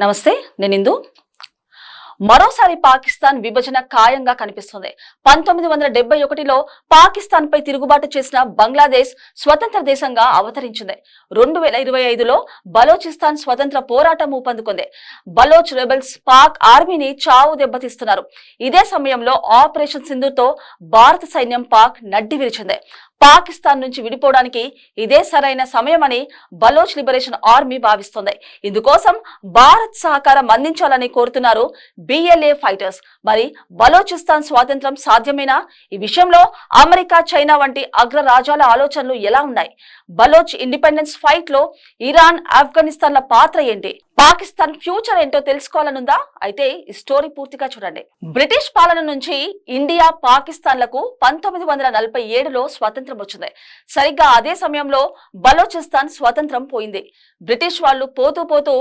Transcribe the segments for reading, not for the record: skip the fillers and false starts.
నమస్తే, నేను ఇందు. మరోసారి పాకిస్తాన్ విభజన ఖాయంగా కనిపిస్తుంది. 1971లో పాకిస్తాన్ పై తిరుగుబాటు చేసిన బంగ్లాదేశ్ స్వతంత్ర దేశంగా అవతరించింది. 2025లో బలోచిస్తాన్ స్వతంత్ర పోరాటం ఊపందుకుంది. బలోచ్ రెబెల్స్ పాక్ ఆర్మీని చావు దెబ్బతీస్తున్నారు. ఇదే సమయంలో ఆపరేషన్ సింధూర్తో భారత సైన్యం పాక్ నడ్డి విరిచింది. పాకిస్తాన్ నుంచి విడిపోవడానికి ఇదే సరైన సమయమని బలోచ్ లిబరేషన్ ఆర్మీ భావిస్తోంది. ఇందుకోసం భారత్ సహకారం అందించాలని కోరుతున్నారు BLA ఫైటర్స్. మరి బలోచిస్తాన్ స్వాతంత్రం సాధ్యమేనా? ఈ విషయంలో అమెరికా, చైనా వంటి అగ్రరాజ్యాల ఆలోచనలు ఎలా ఉన్నాయి? బలోచ్ ఇండిపెండెన్స్ ఫైట్ లో ఇరాన్, ఆఫ్ఘనిస్తాన్ల పాత్ర ఏంటి? పాకిస్తాన్ ఫ్యూచర్ ఏంటో తెలుసుకోవాలనుందా? అయితే ఈ స్టోరీ పూర్తిగా చూడండి. బ్రిటిష్ పాలన నుంచి ఇండియా, పాకిస్తాన్లకు 1947లో స్వతంత్రం వచ్చింది. సరిగ్గా అదే సమయంలో బలోచిస్తాన్ స్వతంత్రం పోయింది. బ్రిటిష్ వాళ్ళు పోతూ పోతూ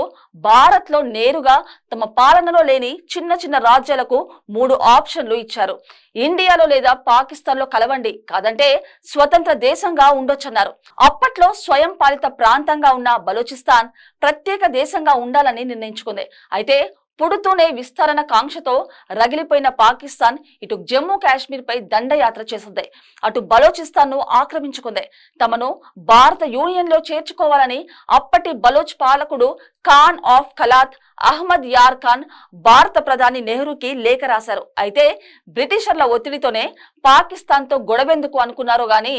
భారత్ లో నేరుగా తమ పాలనలో లేని చిన్న చిన్న రాజ్యాలకు 3 ఆప్షన్లు ఇచ్చారు. ఇండియాలో లేదా పాకిస్తాన్ లో కలవండి, కాదంటే స్వతంత్ర దేశంగా ఉండొచ్చన్నారు. అప్పట్లో స్వయం పాలిత ప్రాంతంగా ఉన్న బలోచిస్తాన్ ప్రత్యేక దేశంగా ఉండాలని నిర్ణయించుకుంది. అయితే పుడుతూనే విస్తరణ కాంక్షతో రగిలిపోయిన పాకిస్తాన్ ఇటు జమ్మూ కాశ్మీర్ పై దండయాత్ర చేసింది, అటు బలోచిస్తాన్ ను ఆక్రమించుకుంది. తమను భారత యూనియన్ లో చేర్చుకోవాలని అప్పటి బలోచ్ పాలకుడు ఖాన్ ఆఫ్ ఖలాత్ అహ్మద్ యార్ ఖాన్ భారత ప్రధాని నెహ్రూకి లేఖ రాశారు. అయితే బ్రిటిషర్ల ఒత్తిడితోనే పాకిస్తాన్ తో గొడవెందుకు అనుకున్నారో గాని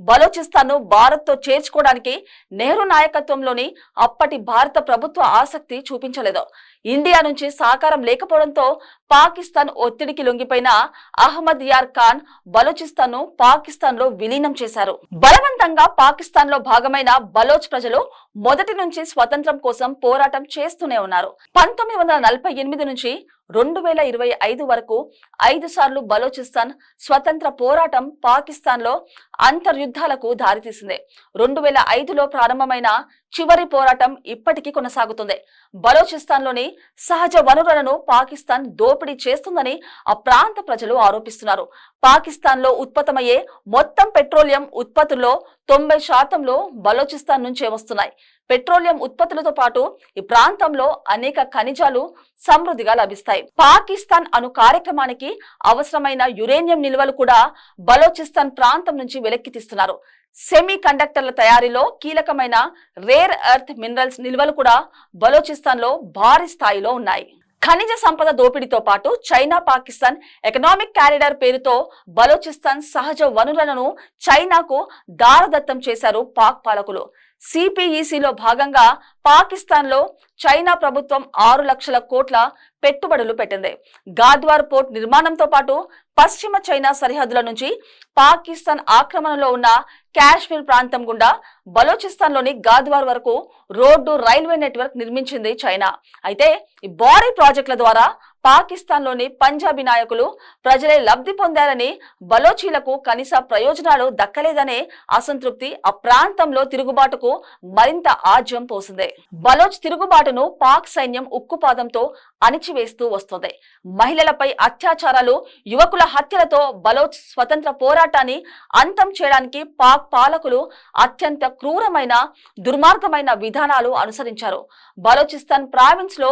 బలోచిస్తాన్ ను భారత్ తో చేర్చుకోవడానికి నెహ్రూ నాయకత్వంలోని అప్పటి భారత ప్రభుత్వ ఆసక్తి చూపించలేదు. ఇండియా నుంచి సహకారం లేకపోవడంతో పాకిస్తాన్ ఒత్తిడికి లొంగిపోయిన అహ్మద్ యార్ ఖాన్ బలోచిస్తాన్ ను పాకిస్తాన్ లో విలీనం చేశారు. బలవంతంగా పాకిస్తాన్ లో భాగమైన బలోచ్ ప్రజలు మొదటి నుంచి స్వతంత్రం కోసం పోరాటం చేస్తూనే ఉన్నారు. 1948 నుంచి 2025 వరకు 5 సార్లు బలోచిస్తాన్ స్వతంత్ర పోరాటం పాకిస్తాన్ లో అంతర్యుద్ధాలకు దారితీసింది. 2005లో ప్రారంభమైన చివరి పోరాటం ఇప్పటికీ కొనసాగుతుంది. బలోచిస్తాన్ లోని సహజ వనరులను పాకిస్తాన్ దోపిడీ చేస్తుందని ఆ ప్రాంత ప్రజలు ఆరోపిస్తున్నారు. పాకిస్తాన్ లో ఉత్పత్తమయ్యే మొత్తం పెట్రోలియం ఉత్పత్తుల్లో 90% బలోచిస్తాన్ నుంచే వస్తున్నాయి. పెట్రోలియం ఉత్పత్తులతో పాటు ఈ ప్రాంతంలో అనేక ఖనిజాలు సమృద్ధిగా లభిస్తాయి. పాకిస్తాన్ అణు కార్యక్రమానికి అవసరమైన యురేనియం నిల్వలు కూడా బలోచిస్తాన్ ప్రాంతం నుంచి వెలికి తీస్తున్నారు. సెమీ కండక్టర్ల తయారీలో కీలకమైన రేర్ ఎర్త్ మినరల్స్ నిల్వలు కూడా బలోచిస్తాన్ లో భారీ స్థాయిలో ఉన్నాయి. ఖనిజ సంపద దోపిడీతో పాటు చైనా పాకిస్తాన్ ఎకనామిక్ కారిడార్ పేరుతో బలోచిస్తాన్ సహజ వనరులను చైనాకు దారదత్తం చేశారు పాక్ పాలకులు. CPECలో భాగంగా పాకిస్తాన్ లో చైనా ప్రభుత్వం 6 లక్షల కోట్ల పెట్టుబడులు పెట్టింది. గాద్వార్ పోర్ట్ నిర్మాణంతో పాటు పశ్చిమ చైనా సరిహద్దుల నుంచి పాకిస్తాన్ ఆక్రమణలో ఉన్న కాశ్మీర్ ప్రాంతం గుండా బలోచిస్తాన్ లోని గాద్వార్ వరకు రోడ్డు, రైల్వే నెట్వర్క్ నిర్మించింది చైనా. అయితే ఈ భారీ ప్రాజెక్టుల ద్వారా పాకిస్తాన్ లోని పంజాబీ నాయకులు ప్రజలే లబ్ధి పొందారని, బలోచీలకు కనీస ప్రయోజనాలు దక్కలేదనే అసంతృప్తి ఆ ప్రాంతంలో తిరుగుబాటుకు మరింత ఆజ్యం పోసింది. బలోచ్ తిరుగుబాటును పాక్ సైన్యం ఉక్కుపాదంతో అణిచివేస్తూ వస్తుంది. మహిళలపై అత్యాచారాలు, యువకుల హత్యలతో బలోచ్ స్వతంత్ర పోరాటాన్ని అంతం చేయడానికి పాక్ పాలకులు అత్యంత క్రూరమైన, దుర్మార్గమైన విధానాలు అనుసరించారు. బలోచిస్తాన్ ప్రావిన్స్ లో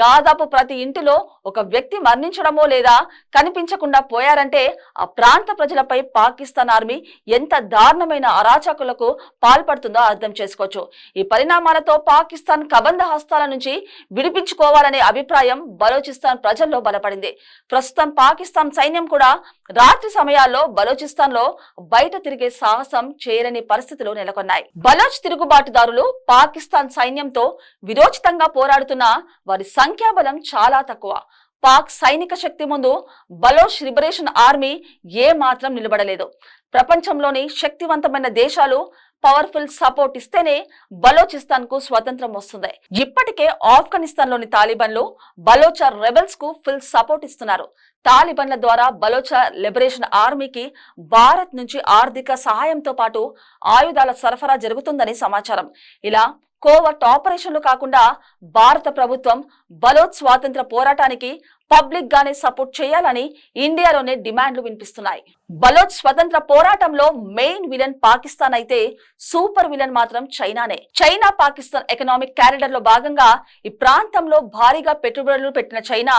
దాదాపు ప్రతి ఇంటిలో ఒక వ్యక్తి మరణించడమో లేదా కనిపించకుండా పోయారంటే ఆ ప్రాంత ప్రజలపై పాకిస్తాన్ ఆర్మీ ఎంత దారుణమైన అరాచకులకు పాల్పడుతుందో అర్థం చేసుకోవచ్చు. ఈ పరిణామాలతో పాకిస్తాన్ కబంధ హస్తాల నుంచి విడిపించుకోవాలనే అభిప్రాయం బలోచిస్తాన్ ప్రజల్లో బలపడింది. ప్రస్తుతం పాకిస్తాన్ సైన్యం కూడా రాత్రి సమయాల్లో బలోచిస్తాన్ లో బయట తిరిగే సాహసం చేయలేని పరిస్థితులు నెలకొన్నాయి. బలోచ్ తిరుగుబాటుదారులు పాకిస్తాన్ సైన్యంతో విరోచితంగా పోరాడుతున్న వారి సంఖ్యాబలం చాలా తక్కువ. పాక్ సైనిక శక్తి ముందు బలోచ్ లిబరేషన్ ఆర్మీ ఏ మాత్రం నిలబడలేదు. ప్రపంచంలోని శక్తివంతమైన దేశాలు పవర్ఫుల్ సపోర్ట్ ఇస్తేనే బలోచిస్తాన్ కు స్వతంత్రం వస్తుంది. ఇప్పటికే ఆఫ్ఘనిస్తాన్ లోని తాలిబాన్లు బలోచ రెబెల్స్ కు ఫుల్ సపోర్ట్ ఇస్తున్నారు. తాలిబాన్ల ద్వారా బలోచ లిబరేషన్ ఆర్మీకి భారత్ నుంచి ఆర్థిక సహాయంతో పాటు ఆయుధాల సరఫరా జరుగుతుందని సమాచారం. ఇలా కోవర్ట్ ఆపరేషన్లు కాకుండా భారత ప్రభుత్వం బలోచ్ స్వాతంత్ర పోరాటానికి పబ్లిక్ గానే సపోర్ట్ చేయాలని ఇండియాలోనే డిమాండ్లు వినిపిస్తున్నాయి. బలోచ్ స్వతంత్ర పోరాటంలో మెయిన్ విలన్ పాకిస్తాన్ అయితే సూపర్ విలన్ మాత్రం చైనానే. చైనా పాకిస్తాన్ ఎకనామిక్ క్యారిడర్ లో భాగంగా ఈ ప్రాంతంలో భారీగా పెట్టుబడులు పెట్టిన చైనా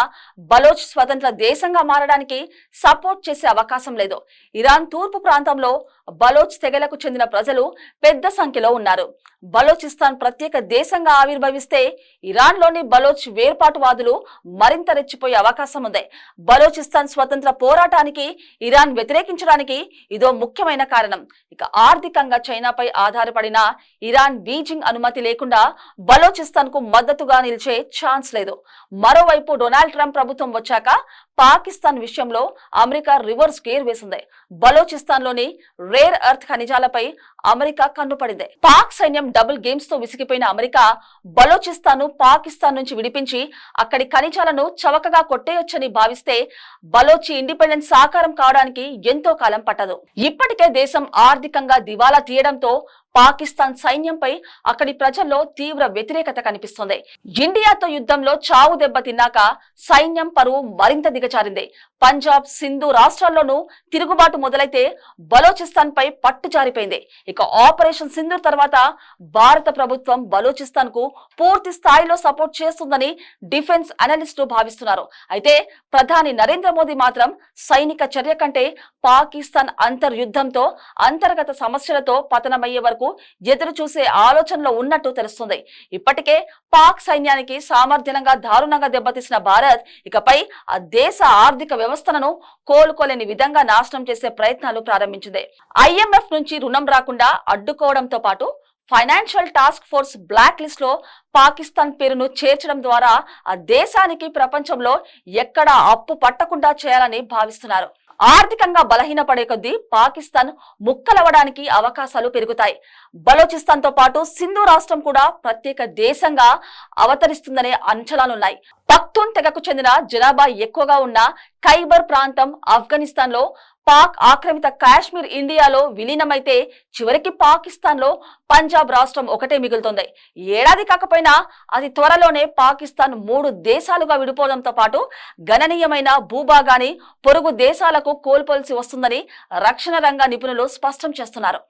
బలోచ్ స్వతంత్ర దేశంగా మారడానికి సపోర్ట్ చేసే అవకాశం లేదు. ఇరాన్ తూర్పు ప్రాంతంలో బలోచ్ తెగలకు చెందిన ప్రజలు పెద్ద సంఖ్యలో ఉన్నారు. బలోచిస్తాన్ ప్రత్యేక దేశంగా ఆవిర్భవిస్తే ఇరాన్ లోని బలోచ్ వేర్పాటువాదులు మరింత రెచ్చిపోయే అవకాశం ఉంది. బలోచిస్తాన్ స్వతంత్ర పోరాటానికి ఇరాన్ వ్యతిరేకించడానికి ఇదో ముఖ్యమైన కారణం. ఇక ఆర్థికంగా చైనాపై ఆధారపడిన ఇరాన్ బీజింగ్ అనుమతి లేకుండా బలోచిస్తాన్ కు మద్దతుగా నిలిచే ఛాన్స్ లేదు. మరోవైపు డొనాల్డ్ ట్రంప్ ప్రభుత్వం వచ్చాక పాకిస్తాన్ విషయంలో అమెరికా రివర్స్ గేర్ వేసింది. బలోచిస్తాన్ లోని రేర్ ఎర్త్ ఖనిజాలపై అమెరికా కన్నుపడింది. పాక్ సైన్యం డబుల్ గేమ్స్ తో విసిగిపోయిన అమెరికా బలోచిస్తాన్ పాకిస్తాన్ నుంచి విడిపించి అక్కడి ఖనిజాలను చవకగా కొట్టేయొచ్చని భావిస్తే బలోచి ఇండిపెండెన్స్ సాకారం కావడానికి ఎంతో కాలం పట్టదు. ఇప్పటికే దేశం ఆర్థికంగా దివాలా తీయడంతో పాకిస్తాన్ సైన్యంపై అక్కడి ప్రజల్లో తీవ్ర వ్యతిరేకత కనిపిస్తోంది. ఇండియాతో యుద్ధంలో చావు దెబ్బ తిన్నాక సైన్యం పరువు మరింత దిగజారింది. పంజాబ్, సింధు రాష్ట్రాల్లోనూ తిరుగుబాటు మొదలైతే బలోచిస్తాన్ పై పట్టు జారిపోయింది. ఇక ఆపరేషన్ సింధూర్ తర్వాత భారత ప్రభుత్వం బలోచిస్తాన్ కు పూర్తి స్థాయిలో సపోర్ట్ చేస్తుందని డిఫెన్స్ అనలిస్టులు భావిస్తున్నారు. అయితే ప్రధాని నరేంద్ర మోదీ మాత్రం సైనిక చర్య కంటే పాకిస్తాన్ అంతర్యుద్ధంతో అంతర్గత సమస్యలతో పతనమయ్యే వరకు ఎదురు చూసే ఆలోచనలో ఉన్నట్టు తెలుస్తుంది. ఇప్పటికే పాక్ సైన్యానికి సామర్థ్యంగా దారుణంగా దెబ్బతీసిన భారత్ ఇకపై ఆ దేశ ఆర్థిక వ్యవస్థను కోలుకోలేని విధంగా నాశనం చేసే ప్రయత్నాలు ప్రారంభించింది. IMF నుంచి రుణం రాకుండా అడ్డుకోవడంతో పాటు financial task force blacklist లో పాకిస్తాన్ పేరును చేర్చడం ద్వారా ఆ దేశానికి ప్రపంచంలో ఎక్కడా అప్పు పట్టకుండా చేయాలని భావిస్తున్నారు. ఆర్థికంగా బలహీనపడే కొద్దీ పాకిస్తాన్ ముక్కలవడానికి అవకాశాలు పెరుగుతాయి. బలోచిస్తాన్ తో పాటు సింధు రాష్ట్రం కూడా ప్రత్యేక దేశంగా అవతరిస్తుందనే అంచనాలున్నాయి. పఖ్తూన్ తెగకు చెందిన జనాభా ఎక్కువగా ఉన్న ఖైబర్ ప్రాంతం ఆఫ్ఘనిస్తాన్ లో, పాక్ ఆక్రమిత కాశ్మీర్ ఇండియాలో విలీనమైతే చివరికి పాకిస్తాన్ లో పంజాబ్ రాష్ట్రం ఒకటే మిగులుతుంది. ఏడాది కాకపోయినా అది త్వరలోనే పాకిస్తాన్ 3 దేశాలుగా విడిపోవడంతో పాటు గణనీయమైన భూభాగాన్ని పొరుగు దేశాలకు కోల్పోల్సి వస్తుందని రక్షణ రంగ నిపుణులు స్పష్టం చేస్తున్నారు.